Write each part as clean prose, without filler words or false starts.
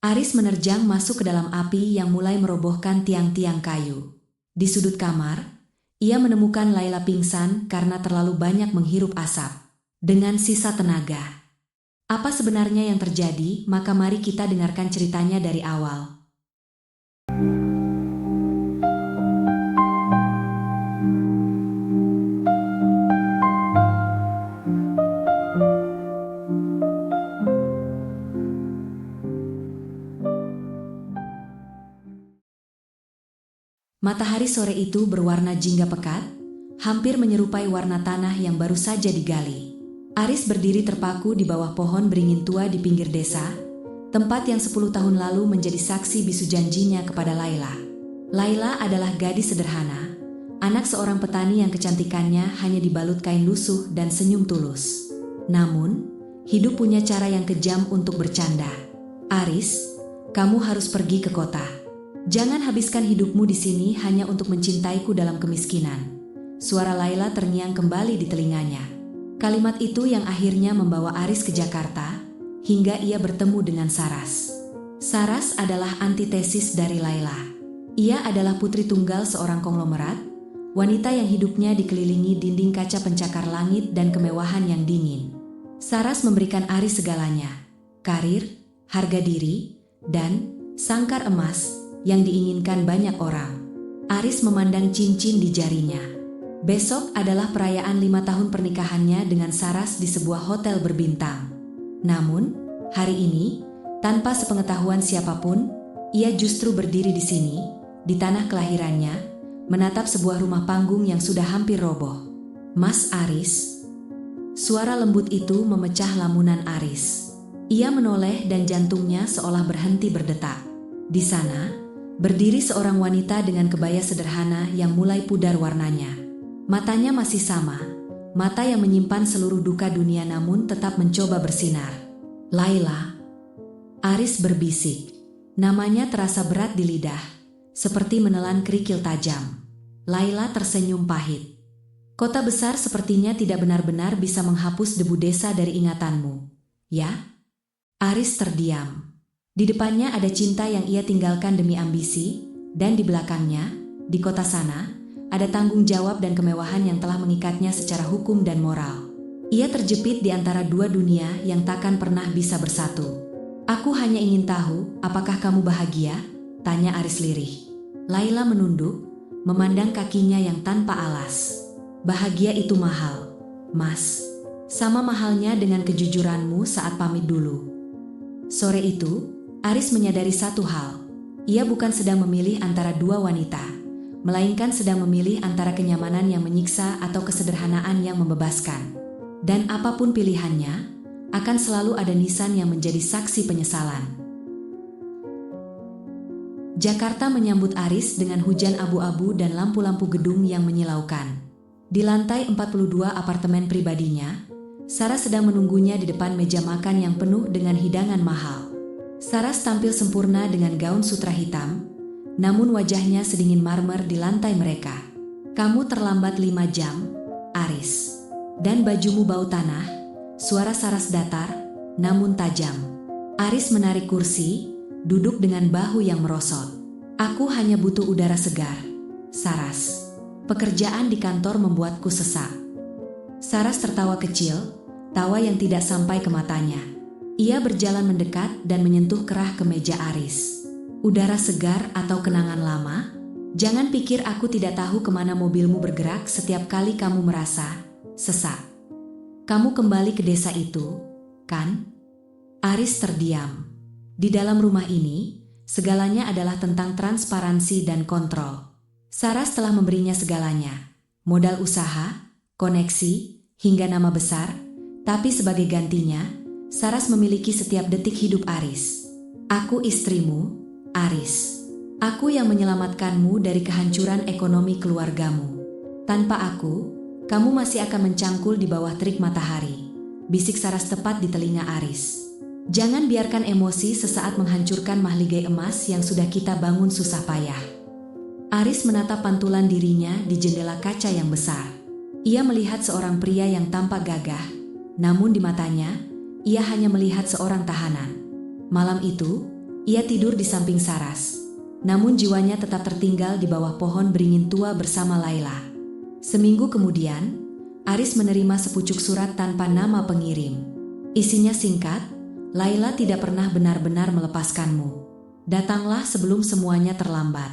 Aris menerjang masuk ke dalam api yang mulai merobohkan tiang-tiang kayu. Di sudut kamar, ia menemukan Laila pingsan karena terlalu banyak menghirup asap. Dengan sisa tenaga. Apa sebenarnya yang terjadi? Maka mari kita dengarkan ceritanya dari awal. Matahari sore itu berwarna jingga pekat, hampir menyerupai warna tanah yang baru saja digali. Aris berdiri terpaku di bawah pohon beringin tua di pinggir desa, tempat yang 10 tahun lalu menjadi saksi bisu janjinya kepada Laila. Laila adalah gadis sederhana, anak seorang petani yang kecantikannya hanya dibalut kain lusuh dan senyum tulus. Namun, hidup punya cara yang kejam untuk bercanda. Aris, kamu harus pergi ke kota. Jangan habiskan hidupmu di sini hanya untuk mencintaiku dalam kemiskinan. Suara Laila terngiang kembali di telinganya. Kalimat itu yang akhirnya membawa Aris ke Jakarta, hingga ia bertemu dengan Saras. Saras adalah antitesis dari Laila. Ia adalah putri tunggal seorang konglomerat, wanita yang hidupnya dikelilingi dinding kaca pencakar langit dan kemewahan yang dingin. Saras memberikan Aris segalanya, karir, harga diri, dan sangkar emas yang diinginkan banyak orang. Aris memandang cincin di jarinya. Besok adalah perayaan 5 tahun pernikahannya dengan Saras di sebuah hotel berbintang. Namun, hari ini, tanpa sepengetahuan siapapun, ia justru berdiri di sini, di tanah kelahirannya, menatap sebuah rumah panggung yang sudah hampir roboh. Mas Aris. Suara lembut itu memecah lamunan Aris. Ia menoleh dan jantungnya seolah berhenti berdetak. Di sana, berdiri seorang wanita dengan kebaya sederhana yang mulai pudar warnanya. Matanya masih sama, mata yang menyimpan seluruh duka dunia namun tetap mencoba bersinar. Laila. Aris berbisik. Namanya terasa berat di lidah, seperti menelan kerikil tajam. Laila tersenyum pahit. Kota besar sepertinya tidak benar-benar bisa menghapus debu desa dari ingatanmu. Ya? Aris terdiam. Di depannya ada cinta yang ia tinggalkan demi ambisi, dan di belakangnya, di kota sana, ada tanggung jawab dan kemewahan yang telah mengikatnya secara hukum dan moral. Ia terjepit di antara dua dunia yang takkan pernah bisa bersatu. Aku hanya ingin tahu, apakah kamu bahagia? Tanya Aris lirih. Laila menunduk, memandang kakinya yang tanpa alas. Bahagia itu mahal, Mas. Sama mahalnya dengan kejujuranmu saat pamit dulu. Sore itu, Aris menyadari satu hal. Ia bukan sedang memilih antara dua wanita, melainkan sedang memilih antara kenyamanan yang menyiksa atau kesederhanaan yang membebaskan. Dan apapun pilihannya, akan selalu ada nisan yang menjadi saksi penyesalan. Jakarta menyambut Aris dengan hujan abu-abu dan lampu-lampu gedung yang menyilaukan. Di lantai 42 apartemen pribadinya, Sarah sedang menunggunya di depan meja makan yang penuh dengan hidangan mahal. Saras tampil sempurna dengan gaun sutra hitam, namun wajahnya sedingin marmer di lantai mereka. Kamu terlambat 5 jam, Aris. Dan bajumu bau tanah. Suara Saras datar, namun tajam. Aris menarik kursi, duduk dengan bahu yang merosot. Aku hanya butuh udara segar, Saras. Pekerjaan di kantor membuatku sesak. Saras tertawa kecil, tawa yang tidak sampai ke matanya. Ia berjalan mendekat dan menyentuh kerah ke meja Aris. Udara segar atau kenangan lama? Jangan pikir aku tidak tahu kemana mobilmu bergerak setiap kali kamu merasa sesak. Kamu kembali ke desa itu, kan? Aris terdiam. Di dalam rumah ini, segalanya adalah tentang transparansi dan kontrol. Saras telah memberinya segalanya. Modal usaha, koneksi, hingga nama besar. Tapi sebagai gantinya, Saras memiliki setiap detik hidup Aris. Aku istrimu, Aris. Aku yang menyelamatkanmu dari kehancuran ekonomi keluargamu. Tanpa aku, kamu masih akan mencangkul di bawah terik matahari. Bisik Saras tepat di telinga Aris. Jangan biarkan emosi sesaat menghancurkan mahligai emas yang sudah kita bangun susah payah. Aris menatap pantulan dirinya di jendela kaca yang besar. Ia melihat seorang pria yang tampak gagah, namun di matanya, ia hanya melihat seorang tahanan. Malam itu, Ia tidur di samping Saras. Namun jiwanya tetap tertinggal di bawah pohon beringin tua bersama Laila. Seminggu kemudian, Aris menerima sepucuk surat tanpa nama pengirim. Isinya singkat, "Laila tidak pernah benar-benar melepaskanmu. Datanglah sebelum semuanya terlambat."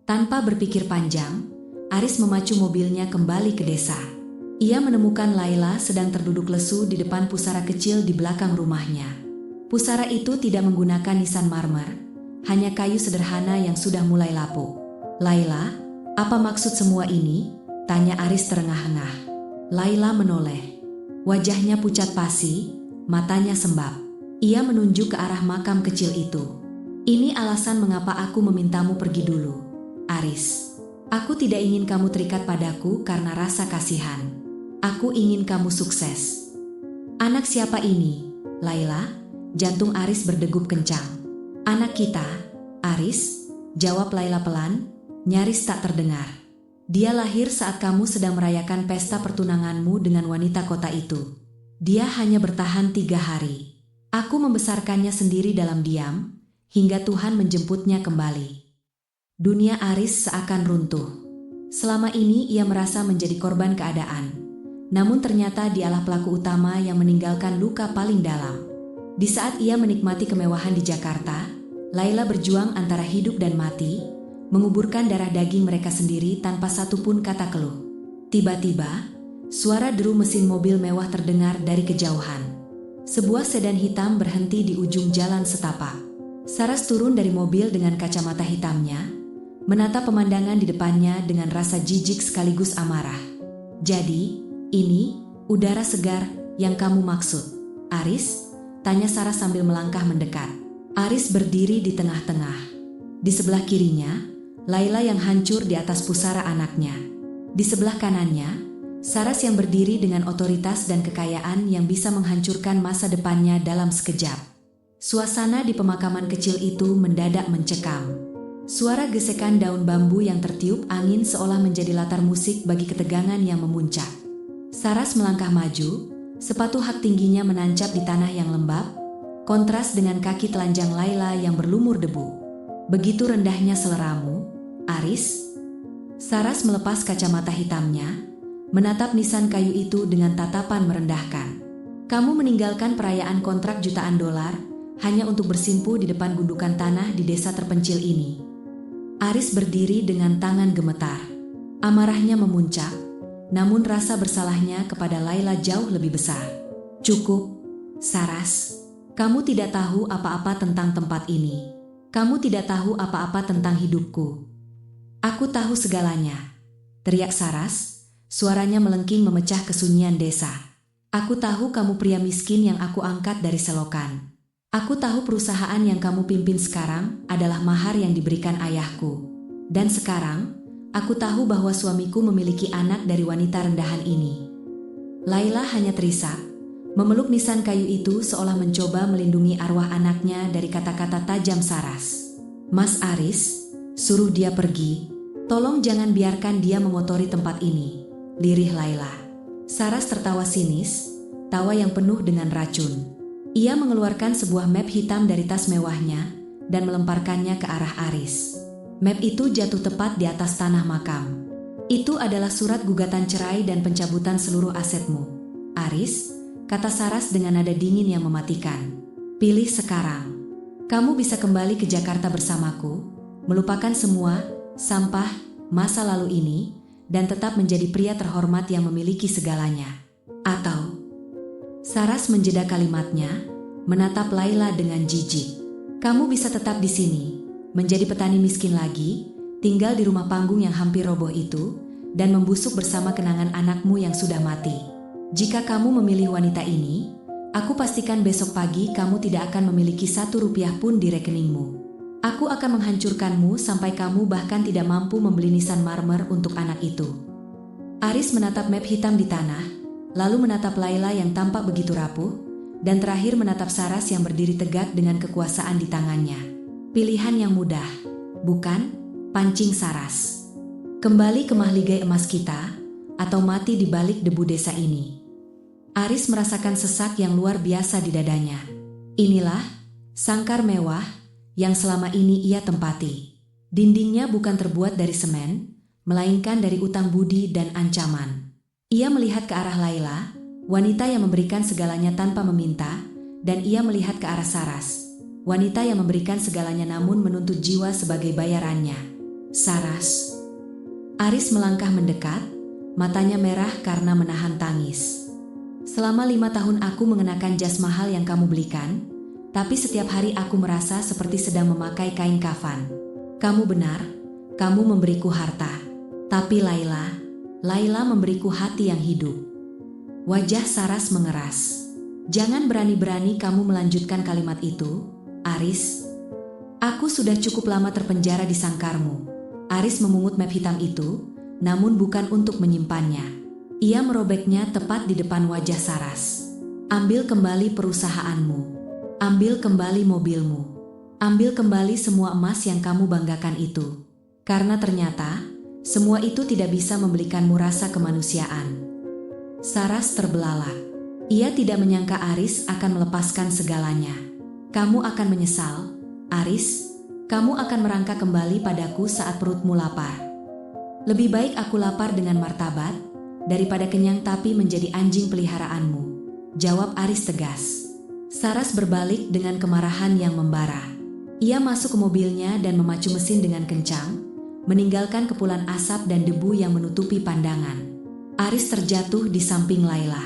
Tanpa berpikir panjang, Aris memacu mobilnya kembali ke desa. Ia menemukan Laila sedang terduduk lesu di depan pusara kecil di belakang rumahnya. Pusara itu tidak menggunakan nisan marmer, hanya kayu sederhana yang sudah mulai lapuk. "Laila, apa maksud semua ini?" tanya Aris terengah-engah. Laila menoleh. Wajahnya pucat pasi, matanya sembab. Ia menunjuk ke arah makam kecil itu. "Ini alasan mengapa aku memintamu pergi dulu, Aris. Aku tidak ingin kamu terikat padaku karena rasa kasihan. Aku ingin kamu sukses." "Anak siapa ini, Laila?" Jantung Aris berdegup kencang. "Anak kita, Aris," jawab Laila pelan, nyaris tak terdengar. "Dia lahir saat kamu sedang merayakan pesta pertunanganmu dengan wanita kota itu. Dia hanya bertahan 3 hari. Aku membesarkannya sendiri dalam diam, hingga Tuhan menjemputnya kembali." Dunia Aris seakan runtuh. Selama ini ia merasa menjadi korban keadaan. Namun ternyata dialah pelaku utama yang meninggalkan luka paling dalam. Di saat ia menikmati kemewahan di Jakarta, Laila berjuang antara hidup dan mati, menguburkan darah daging mereka sendiri tanpa satupun kata keluh. Tiba-tiba, suara deru mesin mobil mewah terdengar dari kejauhan. Sebuah sedan hitam berhenti di ujung jalan setapak. Saras turun dari mobil dengan kacamata hitamnya, menatap pemandangan di depannya dengan rasa jijik sekaligus amarah. "Jadi, ini udara segar yang kamu maksud, Aris?" tanya Saras sambil melangkah mendekat. Aris berdiri di tengah-tengah. Di sebelah kirinya, Laila yang hancur di atas pusara anaknya. Di sebelah kanannya, Saras yang berdiri dengan otoritas dan kekayaan yang bisa menghancurkan masa depannya dalam sekejap. Suasana di pemakaman kecil itu mendadak mencekam. Suara gesekan daun bambu yang tertiup angin seolah menjadi latar musik bagi ketegangan yang memuncak. Saras melangkah maju, sepatu hak tingginya menancap di tanah yang lembab, kontras dengan kaki telanjang Laila yang berlumur debu. "Begitu rendahnya seleramu, Aris?" Saras melepas kacamata hitamnya, menatap nisan kayu itu dengan tatapan merendahkan. "Kamu meninggalkan perayaan kontrak jutaan dolar hanya untuk bersimpu di depan gundukan tanah di desa terpencil ini." Aris berdiri dengan tangan gemetar. Amarahnya memuncak, namun rasa bersalahnya kepada Laila jauh lebih besar. "Cukup, Saras. Kamu tidak tahu apa-apa tentang tempat ini. Kamu tidak tahu apa-apa tentang hidupku." "Aku tahu segalanya," teriak Saras, suaranya melengking memecah kesunyian desa. "Aku tahu kamu pria miskin yang aku angkat dari selokan. Aku tahu perusahaan yang kamu pimpin sekarang adalah mahar yang diberikan ayahku. Dan sekarang, aku tahu bahwa suamiku memiliki anak dari wanita rendahan ini." Laila hanya terisak, memeluk nisan kayu itu seolah mencoba melindungi arwah anaknya dari kata-kata tajam Saras. "Mas Aris, suruh dia pergi. Tolong jangan biarkan dia mengotori tempat ini," lirih Laila. Saras tertawa sinis, tawa yang penuh dengan racun. Ia mengeluarkan sebuah map hitam dari tas mewahnya dan melemparkannya ke arah Aris. Map itu jatuh tepat di atas tanah makam. "Itu adalah surat gugatan cerai dan pencabutan seluruh asetmu, Aris," kata Saras dengan nada dingin yang mematikan. "Pilih sekarang. Kamu bisa kembali ke Jakarta bersamaku, melupakan semua sampah masa lalu ini, dan tetap menjadi pria terhormat yang memiliki segalanya. Atau..." Saras menjeda kalimatnya, menatap Laila dengan jijik. "Kamu bisa tetap di sini, menjadi petani miskin lagi, tinggal di rumah panggung yang hampir roboh itu, dan membusuk bersama kenangan anakmu yang sudah mati. Jika kamu memilih wanita ini, aku pastikan besok pagi kamu tidak akan memiliki 1 rupiah pun di rekeningmu. Aku akan menghancurkanmu sampai kamu bahkan tidak mampu membeli nisan marmer untuk anak itu." Aris menatap map hitam di tanah, lalu menatap Laila yang tampak begitu rapuh, dan terakhir menatap Saras yang berdiri tegak dengan kekuasaan di tangannya. "Pilihan yang mudah, bukan?" pancing Saras. "Kembali ke mahligai emas kita, atau mati di balik debu desa ini." Aris merasakan sesak yang luar biasa di dadanya. Inilah sangkar mewah yang selama ini ia tempati. Dindingnya bukan terbuat dari semen, melainkan dari utang budi dan ancaman. Ia melihat ke arah Laila, wanita yang memberikan segalanya tanpa meminta, dan ia melihat ke arah Saras, wanita yang memberikan segalanya namun menuntut jiwa sebagai bayarannya. Saras. Aris melangkah mendekat, matanya merah karena menahan tangis. Selama 5 tahun aku mengenakan jas mahal yang kamu belikan, tapi setiap hari aku merasa seperti sedang memakai kain kafan. Kamu benar, kamu memberiku harta. Tapi Laila memberiku hati yang hidup. Wajah Saras mengeras. Jangan berani-berani kamu melanjutkan kalimat itu, Aris. Aku sudah cukup lama terpenjara di sangkarmu. Aris memungut map hitam itu, namun bukan untuk menyimpannya. Ia merobeknya tepat di depan wajah Saras. Ambil kembali perusahaanmu. Ambil kembali mobilmu. Ambil kembali semua emas yang kamu banggakan itu. Karena ternyata, semua itu tidak bisa memberikanmu rasa kemanusiaan. Saras terbelalak. Ia tidak menyangka Aris akan melepaskan segalanya. Kamu akan menyesal, Aris. Kamu akan merangkak kembali padaku saat perutmu lapar. Lebih baik aku lapar dengan martabat, daripada kenyang tapi menjadi anjing peliharaanmu, jawab Aris tegas. Saras berbalik dengan kemarahan yang membara. Ia masuk ke mobilnya dan memacu mesin dengan kencang, meninggalkan kepulan asap dan debu yang menutupi pandangan. Aris terjatuh di samping Laila.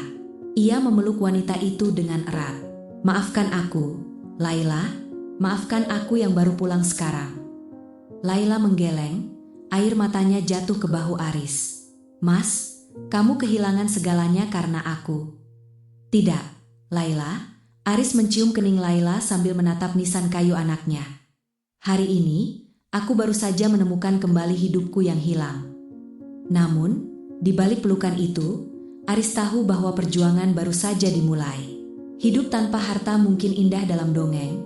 Ia memeluk wanita itu dengan erat. Maafkan aku, Laila, maafkan aku yang baru pulang sekarang. Laila menggeleng, air matanya jatuh ke bahu Aris. Mas, kamu kehilangan segalanya karena aku. Tidak, Laila. Aris mencium kening Laila sambil menatap nisan kayu anaknya. Hari ini, aku baru saja menemukan kembali hidupku yang hilang. Namun, di balik pelukan itu, Aris tahu bahwa perjuangan baru saja dimulai. Hidup tanpa harta mungkin indah dalam dongeng,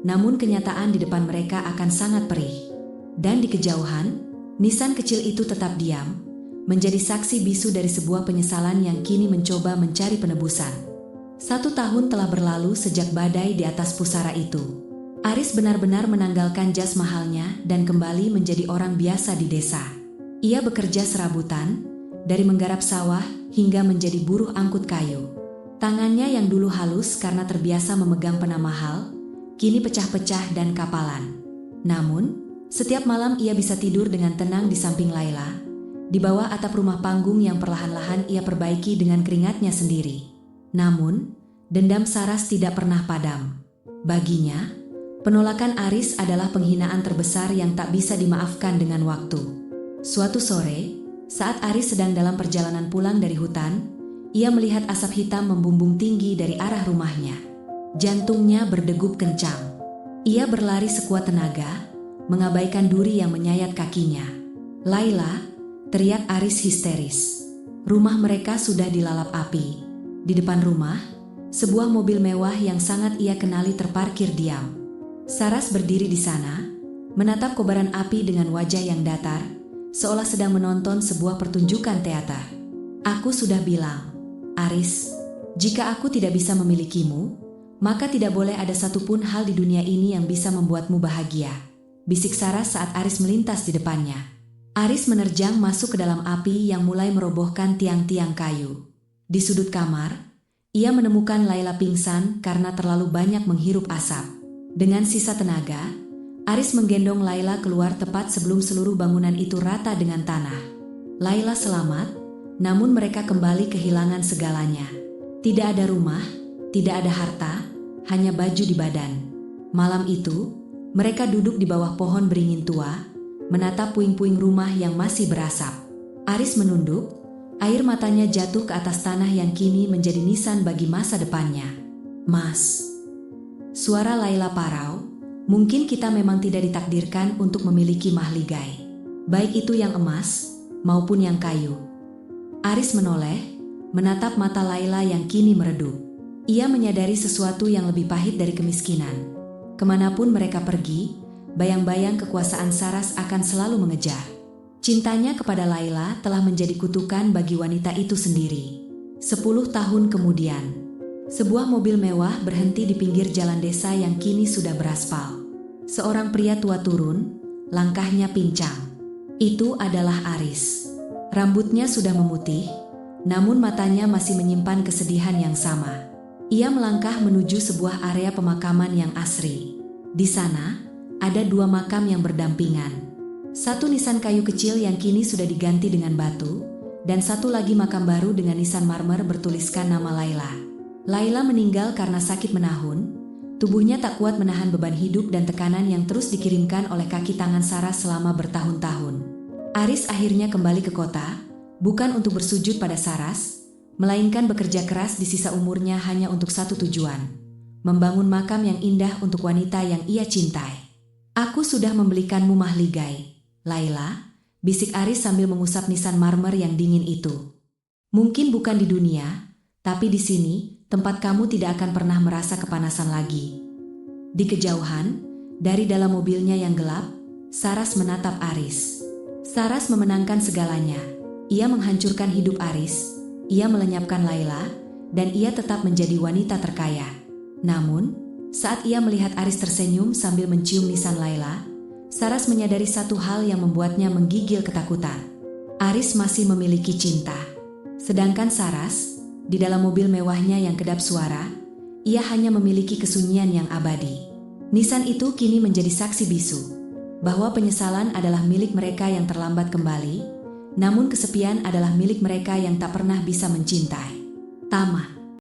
namun kenyataan di depan mereka akan sangat perih. Dan di kejauhan, nisan kecil itu tetap diam, menjadi saksi bisu dari sebuah penyesalan yang kini mencoba mencari penebusan. 1 tahun telah berlalu sejak badai di atas pusara itu. Aris benar-benar menanggalkan jas mahalnya dan kembali menjadi orang biasa di desa. Ia bekerja serabutan, dari menggarap sawah hingga menjadi buruh angkut kayu. Tangannya yang dulu halus karena terbiasa memegang pena mahal, kini pecah-pecah dan kapalan. Namun, setiap malam ia bisa tidur dengan tenang di samping Laila, di bawah atap rumah panggung yang perlahan-lahan ia perbaiki dengan keringatnya sendiri. Namun, dendam Saras tidak pernah padam. Baginya, penolakan Aris adalah penghinaan terbesar yang tak bisa dimaafkan dengan waktu. Suatu sore, saat Aris sedang dalam perjalanan pulang dari hutan, ia melihat asap hitam membumbung tinggi dari arah rumahnya. Jantungnya berdegup kencang. Ia berlari sekuat tenaga, mengabaikan duri yang menyayat kakinya. Laila, teriak Aris histeris. Rumah mereka sudah dilalap api. Di depan rumah, sebuah mobil mewah yang sangat ia kenali terparkir diam. Saras berdiri di sana, menatap kobaran api dengan wajah yang datar, seolah sedang menonton sebuah pertunjukan teater. Aku sudah bilang, Aris, jika aku tidak bisa memilikimu, maka tidak boleh ada satupun hal di dunia ini yang bisa membuatmu bahagia, bisik Saras saat Aris melintas di depannya. Aris menerjang masuk ke dalam api yang mulai merobohkan tiang-tiang kayu. Di sudut kamar, ia menemukan Laila pingsan karena terlalu banyak menghirup asap. Dengan sisa tenaga, Aris menggendong Laila keluar tepat sebelum seluruh bangunan itu rata dengan tanah. Laila selamat, namun mereka kembali kehilangan segalanya. Tidak ada rumah, tidak ada harta, hanya baju di badan. Malam itu, mereka duduk di bawah pohon beringin tua, menatap puing-puing rumah yang masih berasap. Aris menunduk, air matanya jatuh ke atas tanah yang kini menjadi nisan bagi masa depannya. Mas. Suara Laila parau, mungkin kita memang tidak ditakdirkan untuk memiliki mahligai. Baik itu yang emas, maupun yang kayu. Aris menoleh, menatap mata Laila yang kini meredup. Ia menyadari sesuatu yang lebih pahit dari kemiskinan. Kemanapun mereka pergi, bayang-bayang kekuasaan Saras akan selalu mengejar. Cintanya kepada Laila telah menjadi kutukan bagi wanita itu sendiri. 10 tahun kemudian, sebuah mobil mewah berhenti di pinggir jalan desa yang kini sudah beraspal. Seorang pria tua turun, langkahnya pincang. Itu adalah Aris. Rambutnya sudah memutih, namun matanya masih menyimpan kesedihan yang sama. Ia melangkah menuju sebuah area pemakaman yang asri. Di sana, ada dua makam yang berdampingan. Satu nisan kayu kecil yang kini sudah diganti dengan batu, dan satu lagi makam baru dengan nisan marmer bertuliskan nama Laila. Laila meninggal karena sakit menahun. Tubuhnya tak kuat menahan beban hidup dan tekanan yang terus dikirimkan oleh kaki tangan Saras selama bertahun-tahun. Aris akhirnya kembali ke kota, bukan untuk bersujud pada Saras, melainkan bekerja keras di sisa umurnya hanya untuk satu tujuan, membangun makam yang indah untuk wanita yang ia cintai. Aku sudah membelikanmu mahligai, Laila, bisik Aris sambil mengusap nisan marmer yang dingin itu. Mungkin bukan di dunia, tapi di sini, tempat kamu tidak akan pernah merasa kepanasan lagi. Di kejauhan, dari dalam mobilnya yang gelap, Saras menatap Aris. Saras memenangkan segalanya. Ia menghancurkan hidup Aris. Ia melenyapkan Laila, dan ia tetap menjadi wanita terkaya. Namun, saat ia melihat Aris tersenyum sambil mencium nisan Laila, Saras menyadari satu hal yang membuatnya menggigil ketakutan. Aris masih memiliki cinta. Sedangkan Saras, di dalam mobil mewahnya yang kedap suara, ia hanya memiliki kesunyian yang abadi. Nisan itu kini menjadi saksi bisu, bahwa penyesalan adalah milik mereka yang terlambat kembali, namun kesepian adalah milik mereka yang tak pernah bisa mencintai. Tamat.